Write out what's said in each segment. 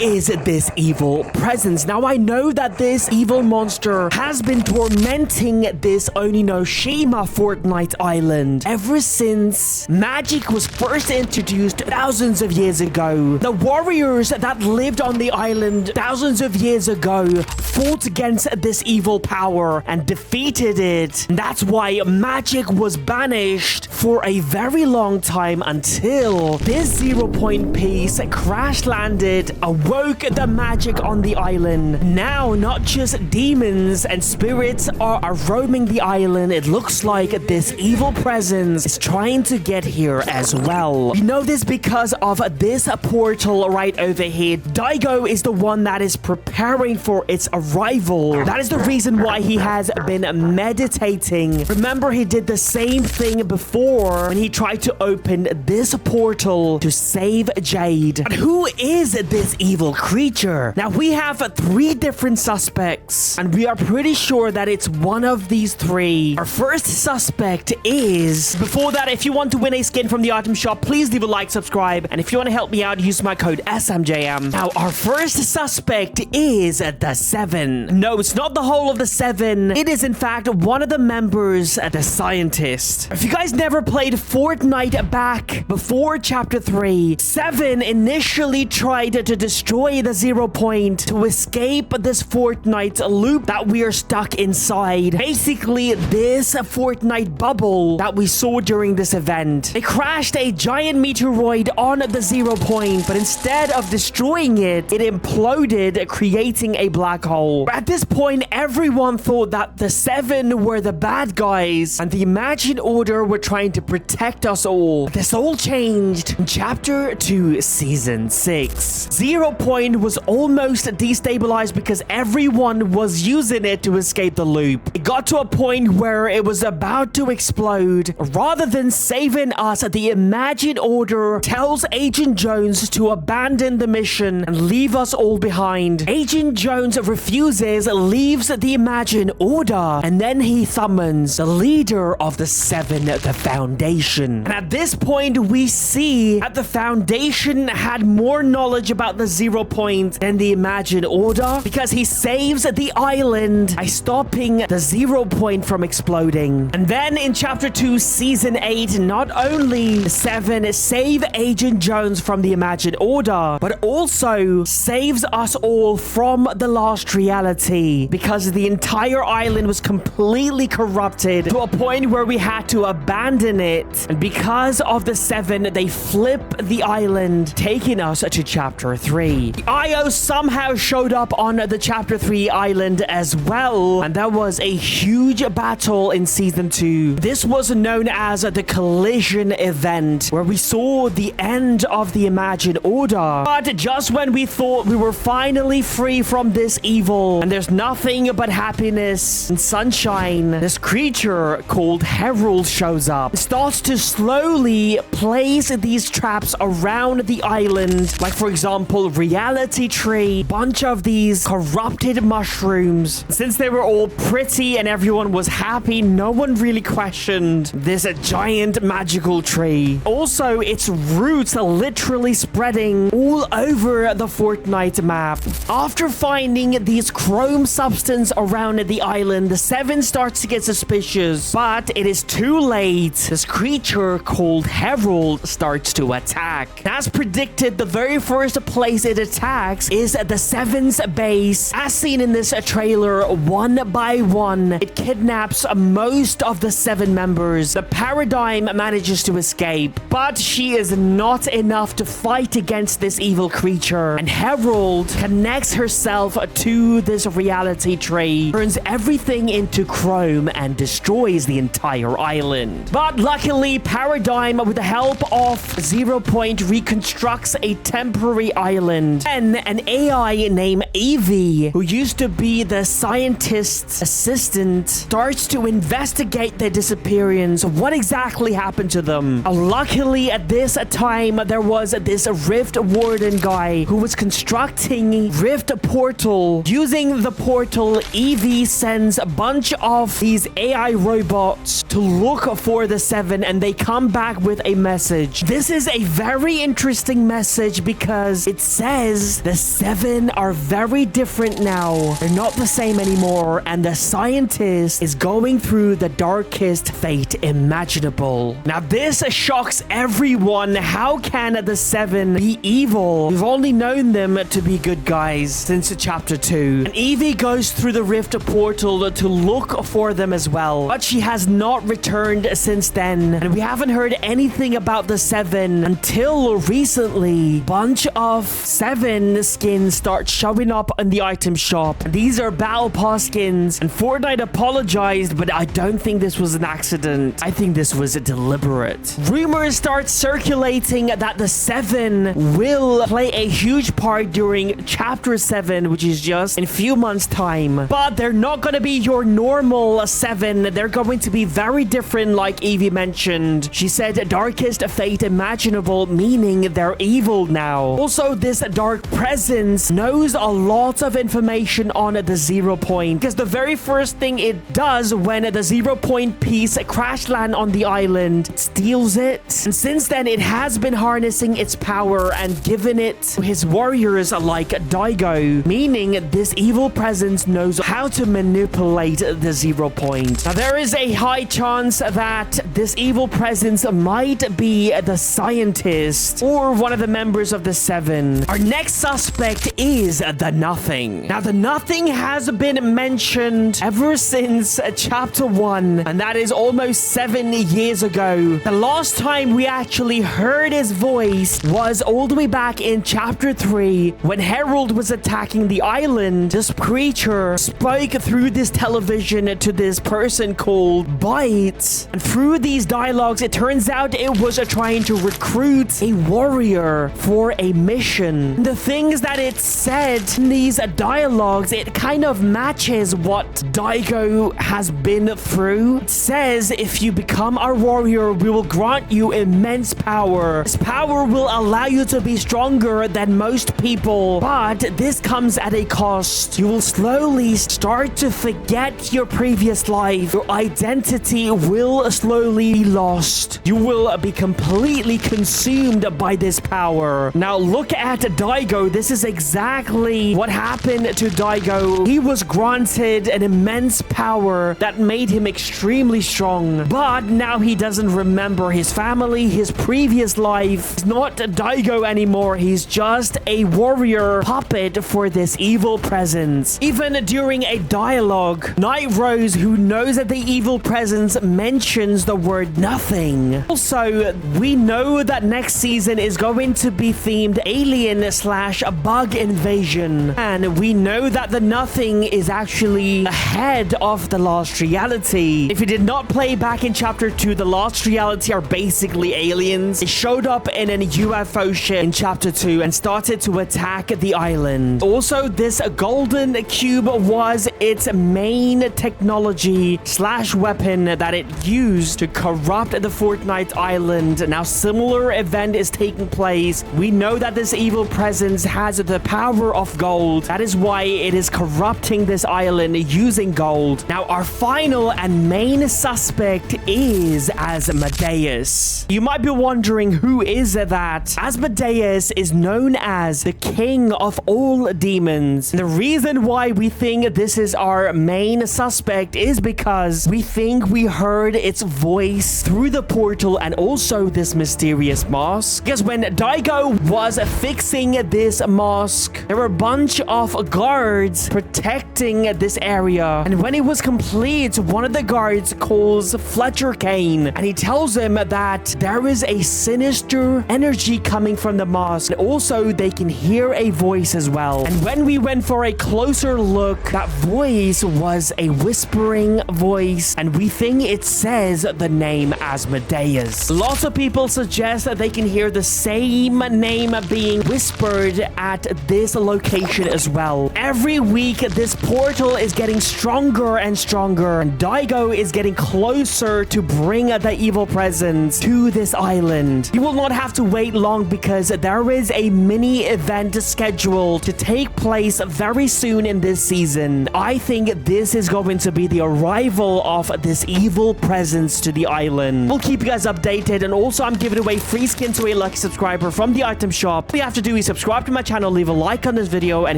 is this evil presence? Now, I know that this evil monster has been tormenting this Oninoshima Fortnite island ever since magic was first introduced thousands of years ago. The warriors that lived on the island thousands of years ago fought against this evil power and defeated it. And that's why magic was banished for a very long time until this 0 point piece crash landed, awoke the magic on the island. Now, not just demons and spirits are roaming the island. It looks like this evil presence is trying to get here as well. We know this because of this portal right over here. Daigo is the one that is preparing for its arrival. That is the reason why he has been meditating. Remember, he did the same thing before when he tried to open this portal to save Jade. But who is this evil creature? Now, we have 3 different suspects, and we are pretty sure that it's one of these 3. Our first suspect is... Before that, if you want to win a skin from the item shop, please leave a like, subscribe, and if you want to help me out, use my code SMJM. Now, our first suspect is the 7. No, it's not the whole of the 7. It is, in fact, one of the members, the scientist. If you guys never played Fortnite back before Chapter 3, 7 initially tried to destroy the 0 point to escape this Fortnite loop that we are stuck inside. Basically, this Fortnite bubble that we saw during this event. They crashed a giant meteoroid on the 0 point, but instead of destroying it, it imploded, creating a black hole. At this point, everyone thought that the 7 were the bad guys, and the Imagine Order were trying to protect us all. But this all changed in Chapter 2, Season 6. 0 point was almost destabilized because everyone was using it to escape the loop. It got to a point where it was about to explode. Rather than saving us, the Imagine Order tells Agent Jones to abandon the mission and leave us all behind. Agent Jones refuses, leaves the Imagine Order, and then he summons the leader of the 7, the Foundation. And at this point, we see that the Foundation had more knowledge about the 0 point than the Imagine Order, because he saves the island by stopping the 0 point from exploding. And then in Chapter 2, Season 8, not only 7 save Agent Jones from the Imagine Order, but also saves us all from the lost reality, because the entire island was completely corrupted to a point where we had to abandon it. And because of the 7, they flip the island, taking us to Chapter 3. The IO somehow showed up on the Chapter 3 island as well, and that was a huge battle in Season 2. This was known as the Collision event, where we saw the end of the Imagine Order. But just when we thought we were finally free from this evil, and there's nothing but happiness and sunshine, this creature called Herald shows up. It starts to slowly place these traps around the island, like for example, reality tree, bunch of these corrupted mushrooms. Since they were all pretty and everyone was happy, no one really questioned this giant magical tree. Also, its roots are literally spreading all over the Fortnite map. After finding these chrome substance around the island, the 7 starts to get suspicious, but it is too late. This creature called Herald starts to attack. As predicted, the very first place it attacks is the 7's base. As seen in this trailer, one by one, it kidnaps most of the 7 members. The Paradigm manages to escape, but she is not enough to fight against this evil creature. And Herald connects herself to this reality tree, turns everything into chrome, and destroys the entire island. But luckily, Paradigm, with the help of 0 point, reconstructs a temporary island. And an AI named Evie, who used to be the scientist's assistant, starts to investigate their disappearance. What exactly happened to them? Luckily, at this time, there was this Rift Warden guy who was constructing Rift Portal. Using the portal, Evie sends a bunch of these AI robots to look for the 7, and they come back with a message. This is a very interesting message because it says says the 7 are very different now. They're not the same anymore, and the scientist is going through the darkest fate imaginable. Now, this shocks everyone. How can the 7 be evil? We've only known them to be good guys since chapter 2. And Evie goes through the rift portal to look for them as well, but she has not returned since then, and we haven't heard anything about the 7 until recently. Bunch of 7 skins start showing up in the item shop. These are battle pass skins, and Fortnite apologized, but I don't think this was an accident. I think this was deliberate. Rumors start circulating that the 7 will play a huge part during chapter 7, which is just in a few months time, but they're not going to be your normal 7. They're going to be very different, like Evie mentioned. She said darkest fate imaginable, meaning they're evil now. Also, this dark presence knows a lot of information on the 0 point, because the very first thing it does when the 0 point piece crash land on the island, it steals it. And since then, it has been harnessing its power and given it to his warriors like Daigo, meaning this evil presence knows how to manipulate the 0 point. Now, there is a high chance that this evil presence might be the scientist or one of the members of the 7. Our next suspect is the Nothing. Now, the Nothing has been mentioned ever since chapter 1, and that is almost 7 years ago. The last time we actually heard his voice was all the way back in chapter 3 when Harold was attacking the island. This creature spoke through this television to this person called Bite, and through these dialogues, it turns out it was trying to recruit a warrior for a mission. The things that it said in these dialogues, it kind of matches what Daigo has been through. It says, if you become our warrior, we will grant you immense power. This power will allow you to be stronger than most people, but this comes at a cost. You will slowly start to forget your previous life. Your identity will slowly be lost. You will be completely consumed by this power. Now look at Daigo. This is exactly what happened to Daigo. He was granted an immense power that made him extremely strong, but now he doesn't remember his family, his previous life. He's not Daigo anymore. He's just a warrior puppet for this evil presence. Even during a dialogue, Night Rose, who knows that the evil presence, mentions the word Nothing. Also, we know that next season is going to be themed alien/bug invasion, and we know that the Nothing is actually ahead of the Lost Reality. If you did not play back in chapter 2, the Lost Reality are basically aliens. They showed up in a UFO ship in chapter 2 and started to attack the island. Also, this golden cube was its main technology/weapon that it used to corrupt the Fortnite island. Now, similar event is taking place. We know that this evil presence has the power of gold. That is why it is corrupting this island using gold. Now, our final and main suspect is Asmodeus. You might be wondering, who is that? Asmodeus is known as the king of all demons. And the reason why we think this is our main suspect is because we think we heard its voice through the portal and also this mysterious mask. Because when Daigo was fixing this mask, there were a bunch of guards protecting this area. And when it was complete, one of the guards calls Fletcher Kane, and he tells him that there is a sinister energy coming from the mask. And also, they can hear a voice as well. And when we went for a closer look, that voice was a whispering voice, and we think it says the name Asmodeus. Lots of people suggest that they can hear the same name being whispered at this location as well. Every week, this portal is getting stronger and stronger, and Daigo is getting closer to bring the evil presence to this island. You will not have to wait long because there is a mini event scheduled to take place very soon in this season. I think this is going to be the arrival of this evil presence to the island. We'll keep you guys updated, and also I'm giving away free skin to a lucky subscriber from the item shop. All you have to do subscribe to my channel, leave a like on this video, and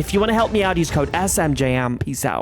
if you want to help me out, use code SMJM. Peace out.